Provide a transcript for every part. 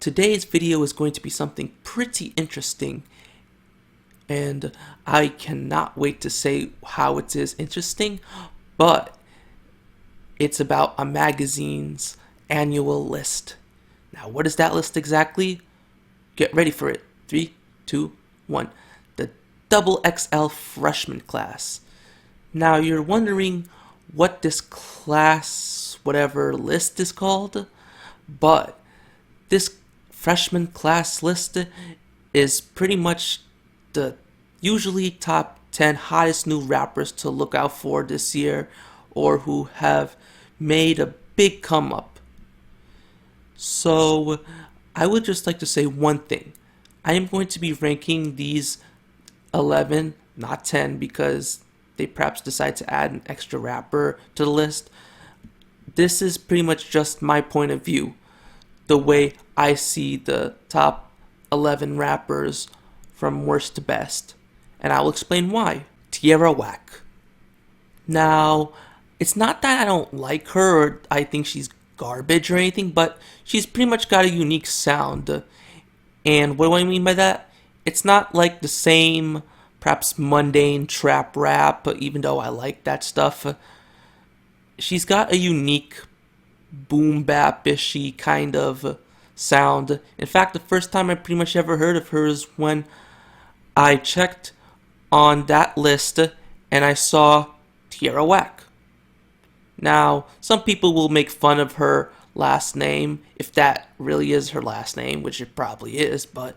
Today's video is going to be something pretty interesting, and I cannot wait to say how it is interesting, but it's about a magazine's annual list. Now, what is that list exactly? Get ready for it. 3, 2, 1. The XXL Freshman class. Now, you're wondering what this class, whatever list is called, but this freshman class list is pretty much the usually top 10 hottest new rappers to look out for this year, or who have made a big come up. So I would just like to say one thing. I am going to be ranking these 11, not 10, because they perhaps decide to add an extra rapper to the list. This is pretty much just my point of view, the way I see the top 11 rappers from worst to best, and I'll explain why. Tierra Whack. Now, it's not that I don't like her or I think she's garbage or anything, but she's pretty much got a unique sound. And what do I mean by that? It's not like the same, perhaps mundane trap rap, even though I like that stuff. She's got a unique boom bap-ishy kind of sound. In fact, the first time I pretty much ever heard of her is when I checked on that list and I saw Tierra Whack. Now, some people will make fun of her last name, if that really is her last name, which it probably is, but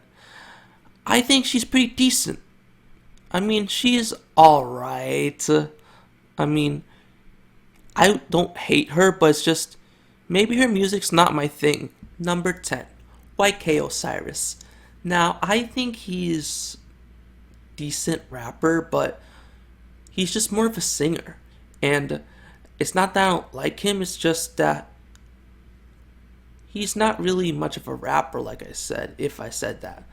I think she's pretty decent. I mean, she's alright. I mean, I don't hate her, but it's just, maybe her music's not my thing. Number 10, Osiris. Now, I think he's decent rapper, but he's just more of a singer. And it's not that I don't like him, it's just that he's not really much of a rapper, like I said, if I said that.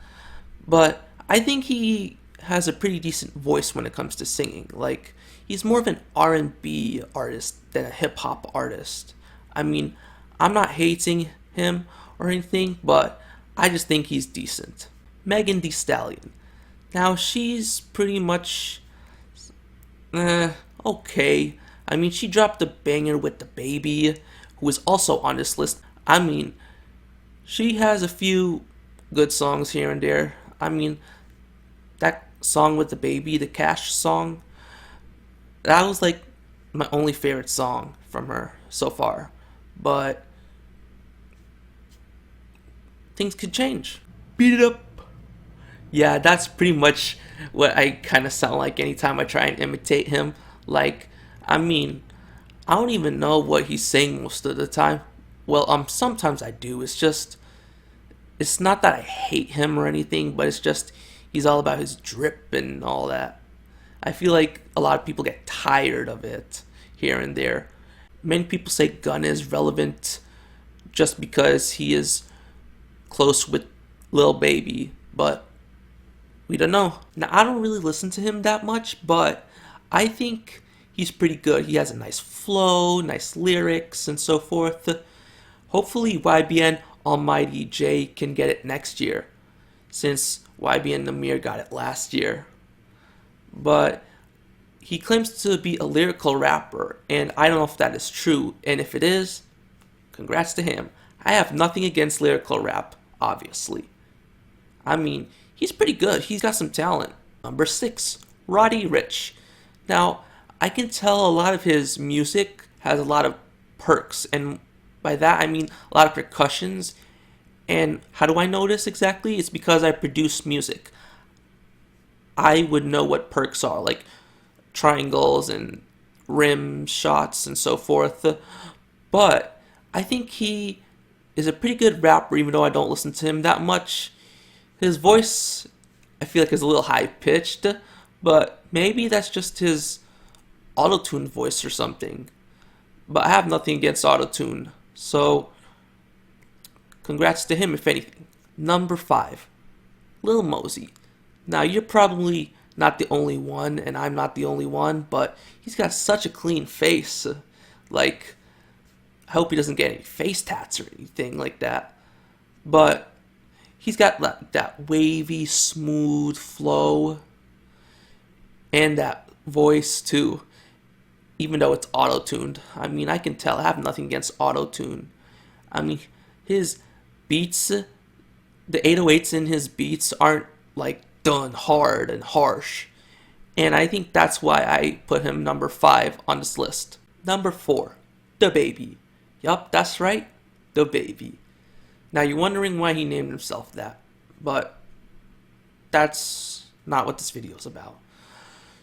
But I think he has a pretty decent voice when it comes to singing. Like, he's more of an R&B artist than a hip-hop artist. I mean, I'm not hating him or anything, but I just think he's decent. Megan Thee Stallion. Now, she's pretty much okay. I mean, she dropped a banger with The Baby, who is also on this list. I mean, she has a few good songs here and there. I mean, that song with The Baby, the Cash song, that was like my only favorite song from her so far. But things could change. Beat it up. Yeah, that's pretty much what I kind of sound like anytime I try and imitate him. Like, I mean, I don't even know what he's saying most of the time. Well, sometimes I do. It's just, it's not that I hate him or anything, but it's just, he's all about his drip and all that. I feel like a lot of people get tired of it here and there. Many people say Gunna is relevant just because he is close with Lil Baby, but we don't know. Now, I don't really listen to him that much, but I think he's pretty good. He has a nice flow, nice lyrics, and so forth. Hopefully, YBN Almighty J can get it next year, since YBN Namir got it last year. But he claims to be a lyrical rapper, and I don't know if that is true. And if it is, congrats to him. I have nothing against lyrical rap, obviously. I mean, he's pretty good. He's got some talent. Number 6, Roddy Riich. Now, I can tell a lot of his music has a lot of perks, and by that I mean a lot of percussions. And how do I know this exactly? It's because I produce music. I would know what perks are, like triangles and rim shots and so forth. But I think he is a pretty good rapper, even though I don't listen to him that much. His voice, I feel like, is a little high-pitched, but maybe that's just his auto-tune voice or something. But I have nothing against auto-tune, so congrats to him, if anything. Number 5, Lil Mosey. Now, you're probably not the only one, and I'm not the only one, but he's got such a clean face. Like, I hope he doesn't get any face tats or anything like that. But he's got that wavy, smooth flow and that voice too, even though it's auto-tuned. I mean, I can tell. I have nothing against auto-tune. I mean, his beats, the 808s in his beats aren't like done hard and harsh. And I think that's why I put him number 5 on this list. Number 4, DaBaby. Yup, that's right, DaBaby. Now you're wondering why he named himself that, but that's not what this video is about.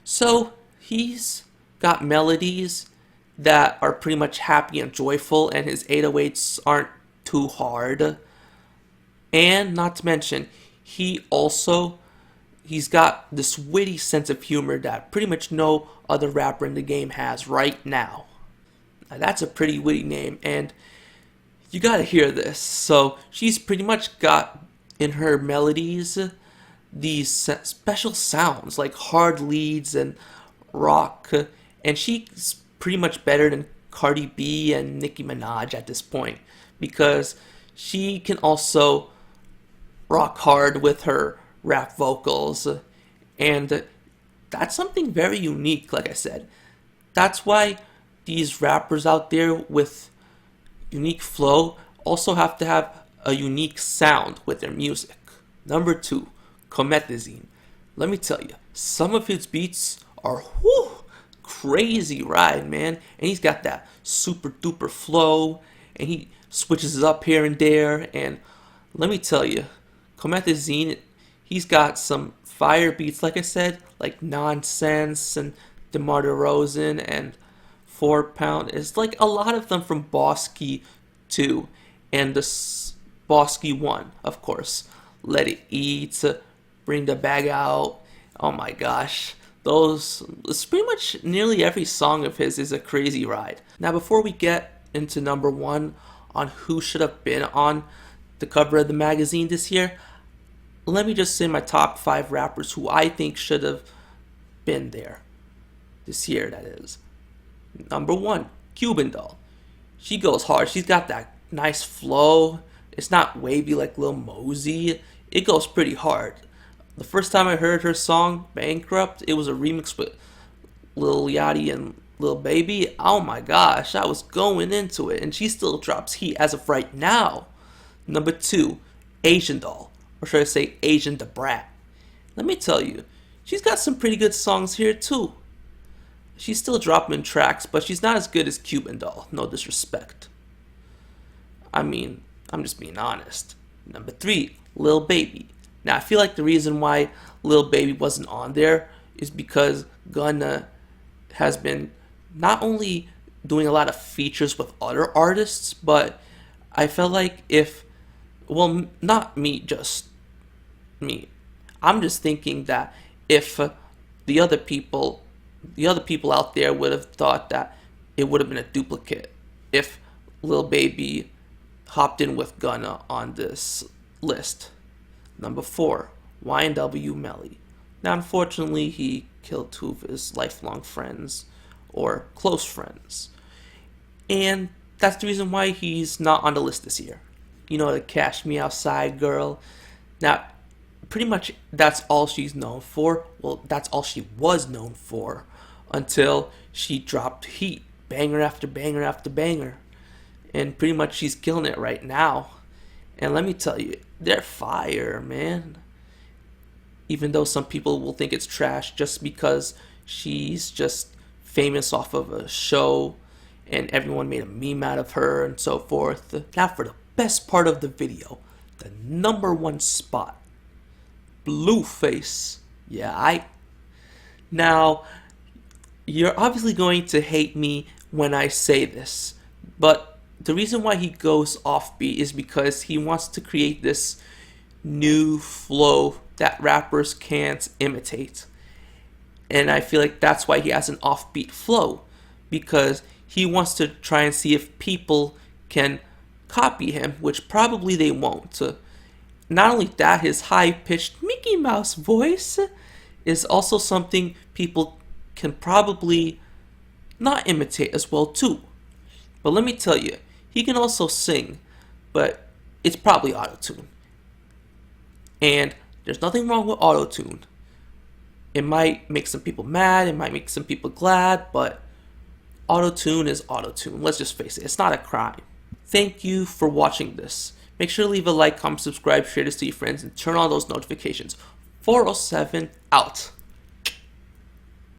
So he's got melodies that are pretty much happy and joyful, and his 808s aren't too hard. And not to mention, he's got this witty sense of humor that pretty much no other rapper in the game has right now. Now that's a pretty witty name, and you gotta hear this. So she's pretty much got in her melodies these special sounds like hard leads and rock, and she's pretty much better than Cardi B and Nicki Minaj at this point, because she can also rock hard with her rap vocals, and that's something very unique. Like I said, that's why these rappers out there with unique flow also have to have a unique sound with their music. Number 2, Comethazine. Let me tell you, some of his beats are crazy ride, man. And he's got that super duper flow, and he switches it up here and there. And let me tell you, Comethazine, he's got some fire beats, like I said, like Nonsense and DeMar DeRozan and 4 Pound. It's like a lot of them from Bosky 2 and the Bosky 1, of course. Let It Eat, Bring the Bag Out. Oh my gosh. It's pretty much nearly every song of his is a crazy ride. Now before we get into number 1 on who should have been on the cover of the magazine this year, let me just say my top 5 rappers who I think should have been there this year, that is. Number 1, Cuban Doll. She goes hard. She's got that nice flow. It's not wavy like Lil Mosey. It goes pretty hard. The first time I heard her song, Bankrupt, it was a remix with Lil Yachty and Lil Baby. Oh my gosh, I was going into it, and she still drops heat as of right now. Number 2, Asian Doll, or should I say Asian Da Brat. Let me tell you, she's got some pretty good songs here too. She's still dropping tracks, but she's not as good as Cuban Doll, no disrespect. I mean, I'm just being honest. Number 3, Lil Baby. Now, I feel like the reason why Lil Baby wasn't on there is because Gunna has been not only doing a lot of features with other artists, but I felt like not me, just me. I'm just thinking that if the other people out there would have thought that it would have been a duplicate if Lil Baby hopped in with Gunna on this list. Number 4, YNW Melly. Now, unfortunately, he killed 2 of his lifelong friends, or close friends. And that's the reason why he's not on the list this year. You know, the Cash Me Outside girl. Now, pretty much that's all she's known for. Well, that's all she was known for until she dropped heat. Banger after banger after banger. And pretty much she's killing it right now. And let me tell you, they're fire, man. Even though some people will think it's trash just because she's just famous off of a show and everyone made a meme out of her and so forth. Now for the best part of the video, the number 1 spot, BLUEFACE. Now, you're obviously going to hate me when I say this, but the reason why he goes offbeat is because he wants to create this new flow that rappers can't imitate. And I feel like that's why he has an offbeat flow, because he wants to try and see if people can copy him, which probably they won't. Not only that, his high-pitched Mickey Mouse voice is also something people can probably not imitate as well too. But let me tell you, he can also sing, but it's probably auto-tune. And there's nothing wrong with auto-tune. It might make some people mad, it might make some people glad, but auto-tune is auto-tune. Let's just face it, it's not a crime. Thank you for watching this. Make sure to leave a like, comment, subscribe, share this to your friends, and turn on those notifications. 407 out.